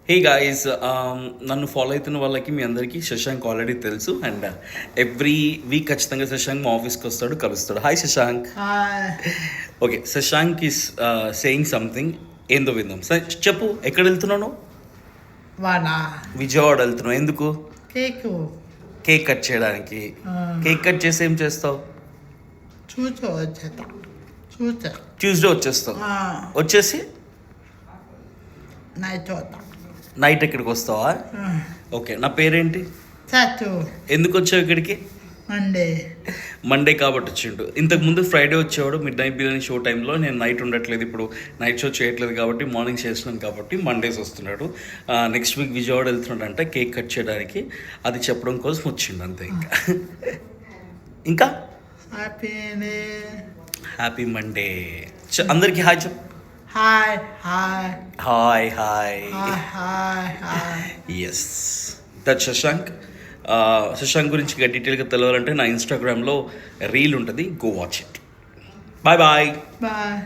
Hey guys, నన్ను follow అవుతున్న వాళ్ళకి మీ అందరికీ శశాంక్ ఆల్రెడీ తెలుసు. అండ్ ఎవ్రీ వీక్ ఖచ్చితంగా శశాంక్ మా ఆఫీస్కి వస్తాడు, కలుస్తాడు. Hi Shashank. Hi. Okay, Shashank is saying something. ఏందో విందాం. చెప్పు, ఎక్కడ వెళ్తున్నాను? వాడా విజయవాడ వెళ్తున్నావు. ఎందుకు? కేకు కేక్ కట్ చేయడానికి. కేక్ కట్ చేసి ఏం చేస్తావు? చూసా వచ్చేస్తా. చూసా ట్యూస్డే వచ్చేస్తావు. వచ్చేసి నైట్ వద్దా. నైట్ ఎక్కడికి వస్తావా? ఓకే, నా పేరేంటి? చచ్చు ఎందుకు వచ్చావు ఇక్కడికి? మండే మండే కాబట్టి వచ్చిండు. ఇంతకుముందు ఫ్రైడే వచ్చేవాడు మిడ్ నైట్ బిర్యానీ షో టైంలో. నేను నైట్ ఉండట్లేదు, ఇప్పుడు నైట్ షో చేయట్లేదు కాబట్టి మార్నింగ్ చేస్తున్నాను కాబట్టి మండేస్ వస్తున్నాడు. నెక్స్ట్ వీక్ విజయవాడ వెళ్తున్నాడు అంటే కేక్ కట్ చేయడానికి. అది చెప్పడం కోసం వచ్చిండు అంతే. ఇంకా హ్యాపీ మండే. అందరికీ హాయ్ చెప్పు. Hi hi hi hi. Hi hi. Yes, that Shashank. Shashank గురించి ఇంకా డీటెయిల్గా తెలియాలంటే నా ఇన్స్టాగ్రామ్లో రీల్ ఉంటుంది, go watch it. Bye bye. Bye.